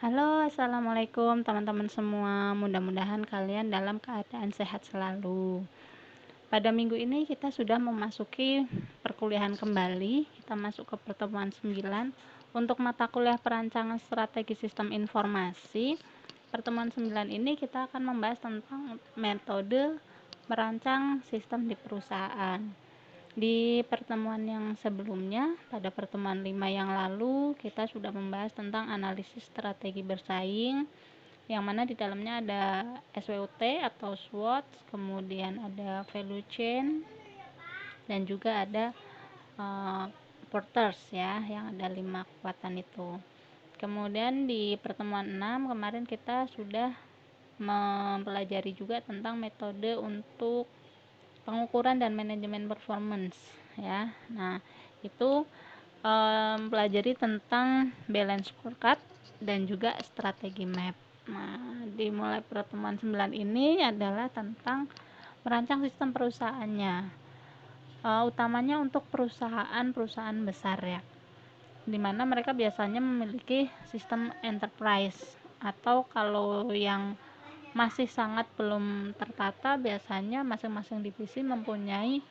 Halo, assalamualaikum teman-teman semua. Mudah-mudahan kalian dalam keadaan sehat selalu. Pada minggu ini kita sudah memasuki perkuliahan kembali. Kita masuk ke pertemuan 9 untuk mata kuliah perancangan strategi sistem informasi. Pertemuan 9 ini kita akan membahas tentang metode merancang sistem di perusahaan. Di pertemuan yang sebelumnya, pada pertemuan 5 yang lalu, kita sudah membahas tentang analisis strategi bersaing, yang mana di dalamnya ada SWOT atau SWOT, kemudian ada value chain, dan juga ada Porters ya, yang ada 5 kekuatan itu. Kemudian di pertemuan 6 kemarin kita sudah mempelajari juga tentang metode untuk pengukuran dan manajemen performance ya. Nah, itu pelajari tentang balance scorecard dan juga strategi map. Nah, dimulai pertemuan 9 ini adalah tentang merancang sistem perusahaannya. Utamanya untuk perusahaan besar ya, dimana mereka biasanya memiliki sistem enterprise, atau kalau yang masih sangat belum tertata, biasanya masing-masing divisi mempunyai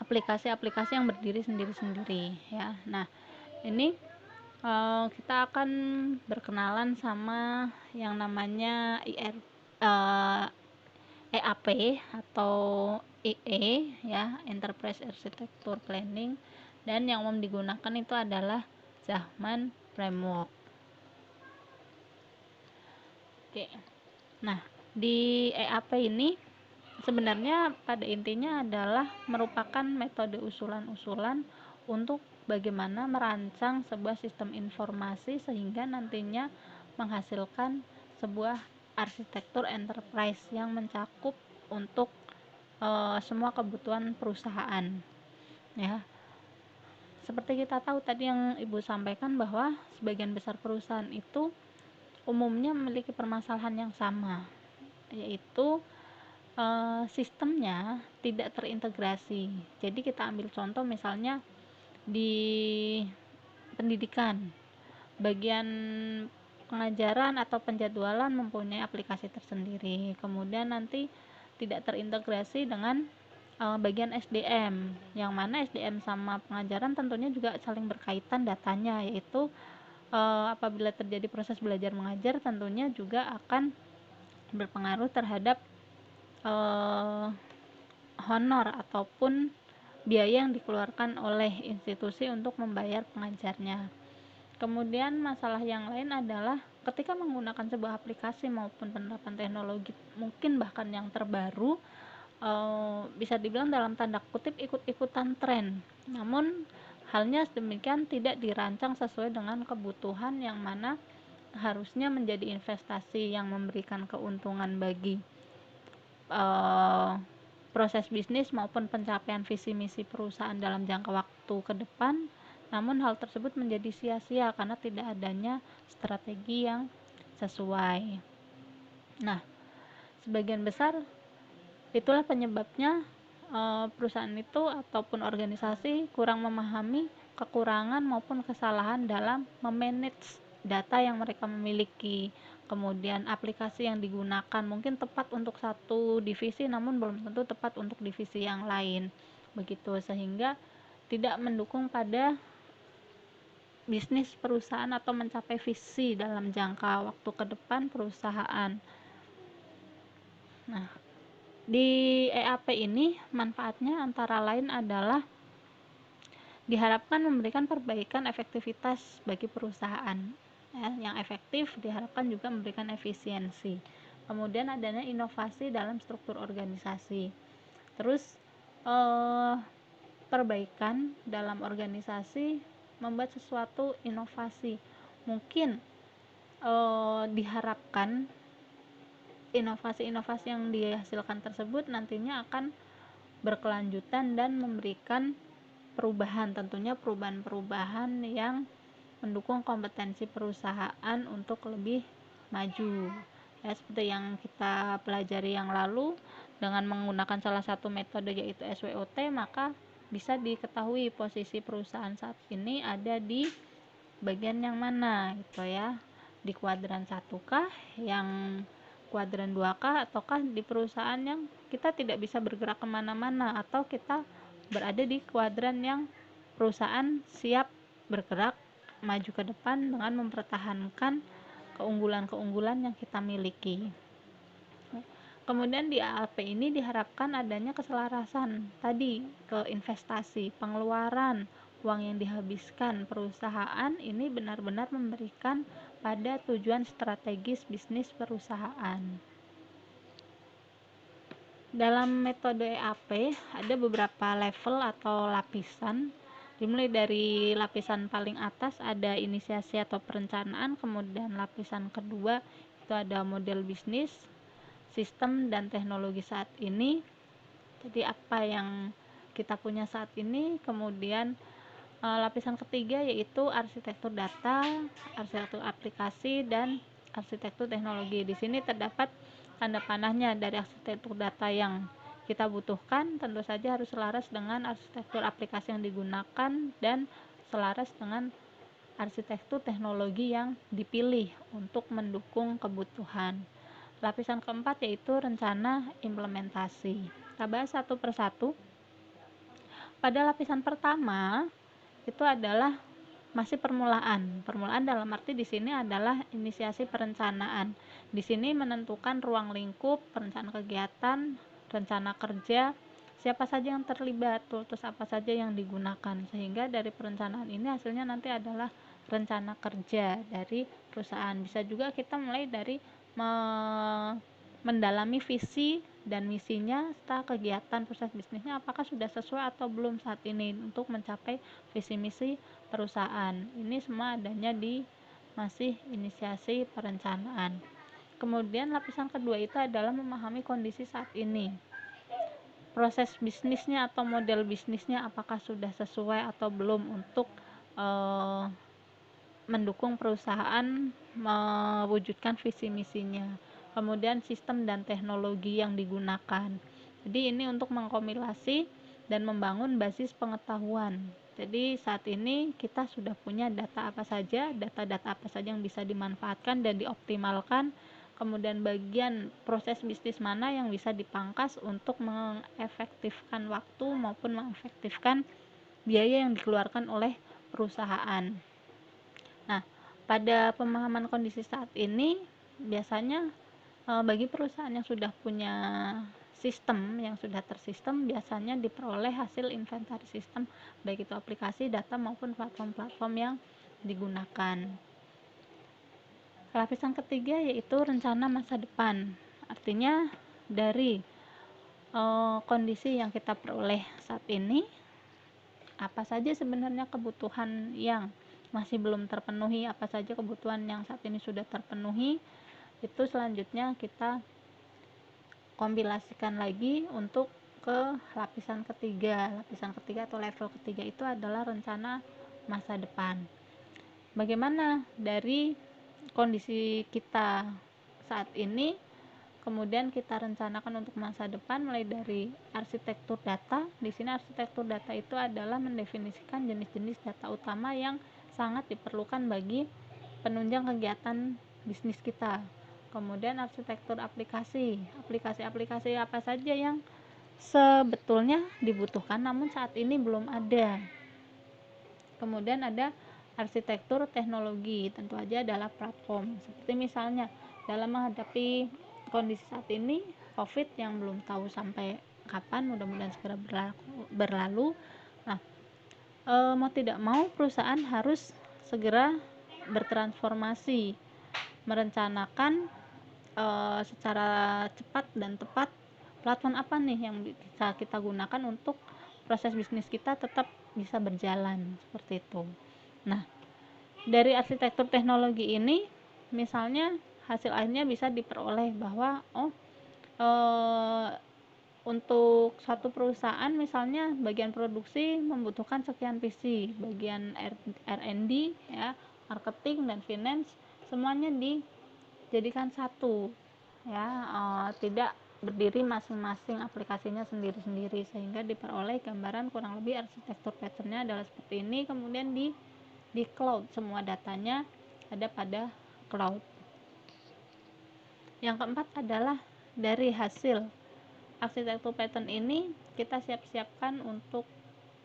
aplikasi-aplikasi yang berdiri sendiri-sendiri ya. Nah, ini kita akan berkenalan sama yang namanya EAP atau IE ya, Enterprise Architecture Planning, dan yang umum digunakan itu adalah Zahman Framework. Oke. Nah, di EAP ini sebenarnya pada intinya adalah merupakan metode usulan-usulan untuk bagaimana merancang sebuah sistem informasi sehingga nantinya menghasilkan sebuah arsitektur enterprise yang mencakup untuk semua kebutuhan perusahaan ya. Seperti kita tahu tadi yang Ibu sampaikan, bahwa sebagian besar perusahaan itu umumnya memiliki permasalahan yang sama, yaitu sistemnya tidak terintegrasi. Jadi kita ambil contoh misalnya di pendidikan, bagian pengajaran atau penjadwalan mempunyai aplikasi tersendiri, kemudian nanti tidak terintegrasi dengan bagian SDM, yang mana SDM sama pengajaran tentunya juga saling berkaitan datanya, yaitu apabila terjadi proses belajar mengajar tentunya juga akan berpengaruh terhadap honor ataupun biaya yang dikeluarkan oleh institusi untuk membayar pengajarnya. Kemudian masalah yang lain adalah ketika menggunakan sebuah aplikasi maupun penerapan teknologi mungkin bahkan yang terbaru, bisa dibilang dalam tanda kutip ikut-ikutan tren, namun halnya demikian tidak dirancang sesuai dengan kebutuhan yang mana harusnya menjadi investasi yang memberikan keuntungan bagi proses bisnis maupun pencapaian visi misi perusahaan dalam jangka waktu ke depan, namun hal tersebut menjadi sia-sia karena tidak adanya strategi yang sesuai. Nah, sebagian besar itulah penyebabnya perusahaan itu ataupun organisasi kurang memahami kekurangan maupun kesalahan dalam memanage data yang mereka miliki. Kemudian aplikasi yang digunakan mungkin tepat untuk satu divisi namun belum tentu tepat untuk divisi yang lain, begitu, sehingga tidak mendukung pada bisnis perusahaan atau mencapai visi dalam jangka waktu ke depan perusahaan. Nah, di EAP ini manfaatnya antara lain adalah diharapkan memberikan perbaikan efektivitas bagi perusahaan ya, yang efektif diharapkan juga memberikan efisiensi. Kemudian adanya inovasi dalam struktur organisasi. Terus perbaikan dalam organisasi membuat sesuatu inovasi. Mungkin diharapkan inovasi-inovasi yang dihasilkan tersebut nantinya akan berkelanjutan dan memberikan perubahan, tentunya perubahan-perubahan yang mendukung kompetensi perusahaan untuk lebih maju ya, seperti yang kita pelajari yang lalu. Dengan menggunakan salah satu metode yaitu SWOT, maka bisa diketahui posisi perusahaan saat ini ada di bagian yang mana gitu ya, di kuadran 1 kah, yang kuadran 2 kah, ataukah di perusahaan yang kita tidak bisa bergerak kemana-mana, atau kita berada di kuadran yang perusahaan siap bergerak maju ke depan dengan mempertahankan keunggulan-keunggulan yang kita miliki. Kemudian di AAP ini diharapkan adanya keselarasan tadi ke investasi, pengeluaran, uang yang dihabiskan perusahaan ini benar-benar memberikan pada tujuan strategis bisnis perusahaan. Dalam metode EAP ada beberapa level atau lapisan, dimulai dari lapisan paling atas ada inisiasi atau perencanaan, kemudian lapisan kedua itu ada model bisnis, sistem dan teknologi saat ini, jadi apa yang kita punya saat ini. Kemudian lapisan ketiga yaitu arsitektur data, arsitektur aplikasi, dan arsitektur teknologi. Di sini terdapat tanda panahnya. Dari arsitektur data yang kita butuhkan tentu saja harus selaras dengan arsitektur aplikasi yang digunakan dan selaras dengan arsitektur teknologi yang dipilih untuk mendukung kebutuhan. Lapisan keempat yaitu rencana implementasi. Kita bahas satu persatu. Pada lapisan pertama itu adalah masih permulaan. Permulaan dalam arti di sini adalah inisiasi perencanaan. Di sini menentukan ruang lingkup, perencanaan kegiatan, rencana kerja, siapa saja yang terlibat, tools apa saja yang digunakan. Sehingga dari perencanaan ini hasilnya nanti adalah rencana kerja dari perusahaan. Bisa juga kita mulai dari mendalami visi dan misinya serta kegiatan proses bisnisnya apakah sudah sesuai atau belum saat ini untuk mencapai visi misi perusahaan. Ini semua adanya di masih inisiasi perencanaan. Kemudian lapisan kedua itu adalah memahami kondisi saat ini, proses bisnisnya atau model bisnisnya apakah sudah sesuai atau belum untuk mendukung perusahaan mewujudkan visi misinya. Kemudian sistem dan teknologi yang digunakan. Jadi ini untuk mengkompilasi dan membangun basis pengetahuan. Jadi saat ini kita sudah punya data apa saja, data-data apa saja yang bisa dimanfaatkan dan dioptimalkan. Kemudian bagian proses bisnis mana yang bisa dipangkas untuk mengefektifkan waktu maupun mengefektifkan biaya yang dikeluarkan oleh perusahaan. Nah, pada pemahaman kondisi saat ini biasanya bagi perusahaan yang sudah punya sistem yang sudah tersistem biasanya diperoleh hasil inventaris sistem baik itu aplikasi, data maupun platform-platform yang digunakan. Lapisan ketiga yaitu rencana masa depan. Artinya dari kondisi yang kita peroleh saat ini, apa saja sebenarnya kebutuhan yang masih belum terpenuhi, apa saja kebutuhan yang saat ini sudah terpenuhi, itu selanjutnya kita kompilasikan lagi untuk ke lapisan ketiga. Lapisan ketiga atau level ketiga itu adalah rencana masa depan. Bagaimana dari kondisi kita saat ini, kemudian kita rencanakan untuk masa depan mulai dari arsitektur data. Di sini arsitektur data itu adalah mendefinisikan jenis-jenis data utama yang sangat diperlukan bagi penunjang kegiatan bisnis kita. Kemudian arsitektur aplikasi, aplikasi-aplikasi apa saja yang sebetulnya dibutuhkan namun saat ini belum ada. Kemudian ada arsitektur teknologi, tentu aja adalah platform. Seperti misalnya dalam menghadapi kondisi saat ini COVID yang belum tahu sampai kapan, mudah-mudahan segera berlalu. Nah, mau tidak mau perusahaan harus segera bertransformasi, merencanakan secara cepat dan tepat platform apa nih yang bisa kita gunakan untuk proses bisnis kita tetap bisa berjalan seperti itu. Nah, dari arsitektur teknologi ini misalnya hasil akhirnya bisa diperoleh bahwa untuk suatu perusahaan misalnya bagian produksi membutuhkan sekian PC, bagian R&D ya, marketing dan finance semuanya dijadikan satu ya, tidak berdiri masing-masing aplikasinya sendiri-sendiri sehingga diperoleh gambaran kurang lebih arsitektur patternnya adalah seperti ini. Kemudian di cloud semua datanya ada pada cloud. Yang keempat adalah dari hasil arsitektur pattern ini kita siap-siapkan untuk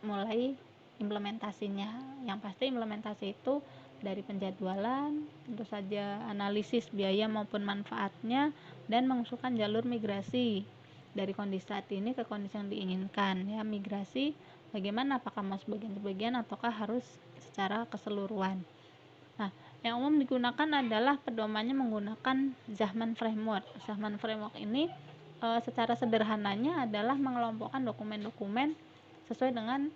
mulai implementasinya. Yang pasti implementasi itu dari penjadwalan, tentu saja analisis biaya maupun manfaatnya, dan mengusulkan jalur migrasi dari kondisi saat ini ke kondisi yang diinginkan. Ya, migrasi bagaimana, apakah mau sebagian-sebagian ataukah harus secara keseluruhan. Nah, yang umum digunakan adalah pedomannya menggunakan Zahman Framework. Zahman Framework ini secara sederhananya adalah mengelompokkan dokumen-dokumen sesuai dengan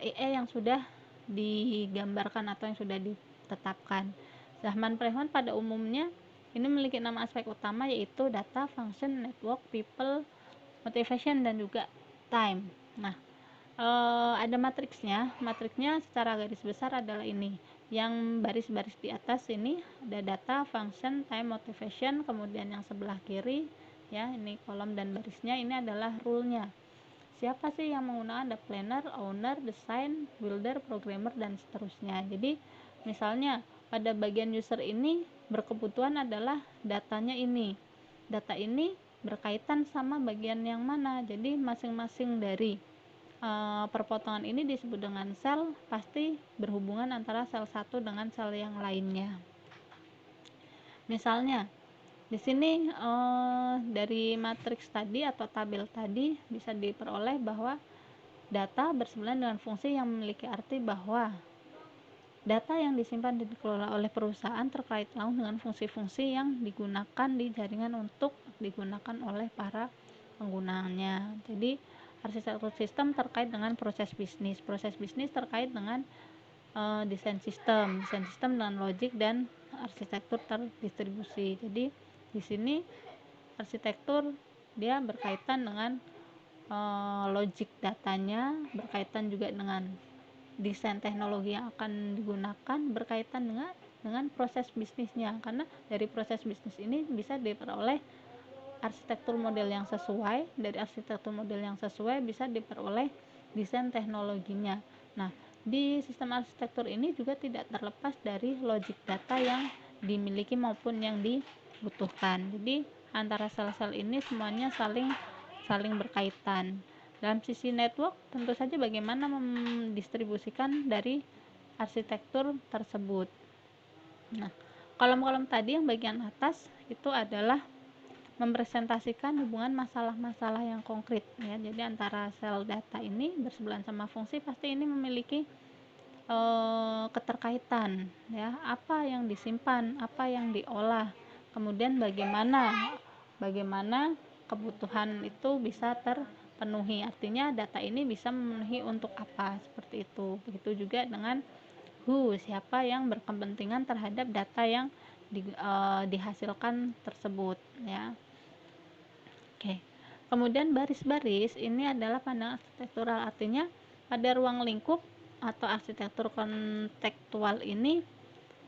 EE yang sudah digambarkan atau yang sudah ditetapkan. Zahman Framework pada umumnya ini memiliki 6 aspek utama, yaitu data, function, network, people, motivation, dan juga time. Nah, ada matriksnya. Matriksnya secara garis besar adalah ini. Yang baris-baris di atas ini ada data, function, time, motivation. Kemudian yang sebelah kiri, ya, ini kolom dan barisnya, ini adalah rule-nya. Siapa sih yang menggunakan? Ada planner, owner, design, builder, programmer, dan seterusnya. Jadi misalnya pada bagian user ini berkebutuhan adalah datanya ini. Data ini berkaitan sama bagian yang mana. Jadi masing-masing dari perpotongan ini disebut dengan sel, pasti berhubungan antara sel satu dengan sel yang lainnya. Misalnya di sini dari matriks tadi atau tabel tadi bisa diperoleh bahwa data bersebelahan dengan fungsi yang memiliki arti bahwa data yang disimpan dan dikelola oleh perusahaan terkait langsung dengan fungsi-fungsi yang digunakan di jaringan untuk digunakan oleh para penggunanya. Jadi arsitektur sistem terkait dengan proses bisnis terkait dengan desain sistem dengan logik dan arsitektur terdistribusi. Jadi di sini arsitektur dia berkaitan dengan logik datanya, berkaitan juga dengan desain teknologi yang akan digunakan, berkaitan dengan proses bisnisnya, karena dari proses bisnis ini bisa diperoleh arsitektur model yang sesuai, dari arsitektur model yang sesuai bisa diperoleh desain teknologinya. Nah, di sistem arsitektur ini juga tidak terlepas dari logik data yang dimiliki maupun yang dibutuhkan. Jadi antara sel-sel ini semuanya saling berkaitan. Dalam sisi network, tentu saja bagaimana mendistribusikan dari arsitektur tersebut. Nah, kolom-kolom tadi yang bagian atas itu adalah mempresentasikan hubungan masalah-masalah yang konkret, ya. Jadi antara sel data ini bersebelahan sama fungsi, pasti ini memiliki keterkaitan, ya. Apa yang disimpan, apa yang diolah, kemudian bagaimana kebutuhan itu bisa terpenuhi. Artinya data ini bisa memenuhi untuk apa, seperti itu. Begitu juga dengan who, siapa yang berkepentingan terhadap data yang dihasilkan tersebut, ya. Oke. Kemudian baris-baris ini adalah pandangan arsitektural, artinya pada ruang lingkup atau arsitektur kontekstual ini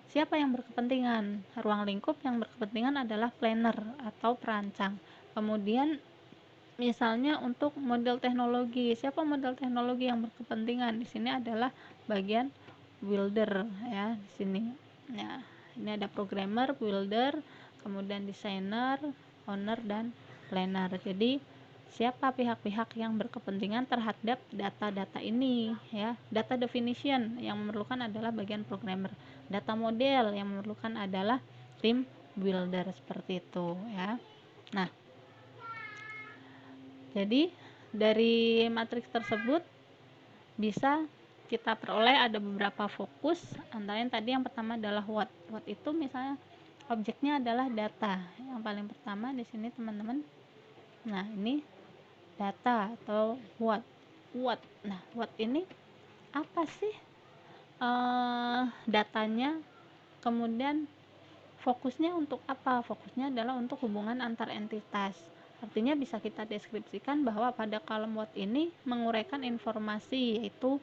siapa yang berkepentingan? Ruang lingkup yang berkepentingan adalah planner atau perancang. Kemudian misalnya untuk model teknologi, siapa model teknologi yang berkepentingan? Di sini adalah bagian builder, ya, di sini. Ya, ini ada programmer, builder, kemudian designer, owner, dan planner. Jadi siapa pihak-pihak yang berkepentingan terhadap data-data ini, ya. Data definition yang memerlukan adalah bagian programmer. Data model yang memerlukan adalah tim builder, seperti itu, ya. Nah, jadi dari matriks tersebut bisa kita peroleh ada beberapa fokus, antara yang tadi yang pertama adalah what itu misalnya objeknya adalah data. Yang paling pertama di sini teman-teman. Nah, ini data atau what. Nah, what ini apa sih datanya? Kemudian fokusnya untuk apa? Fokusnya adalah untuk hubungan antar entitas. Artinya bisa kita deskripsikan bahwa pada kolom what ini menguraikan informasi, yaitu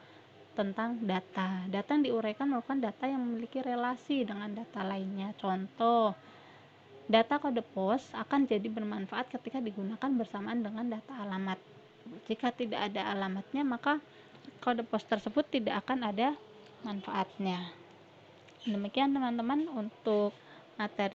tentang data. Data yang diuraikan merupakan data yang memiliki relasi dengan data lainnya. Contoh, data kode pos akan jadi bermanfaat ketika digunakan bersamaan dengan data alamat. Jika tidak ada alamatnya, maka kode pos tersebut tidak akan ada manfaatnya. Demikian teman-teman untuk materi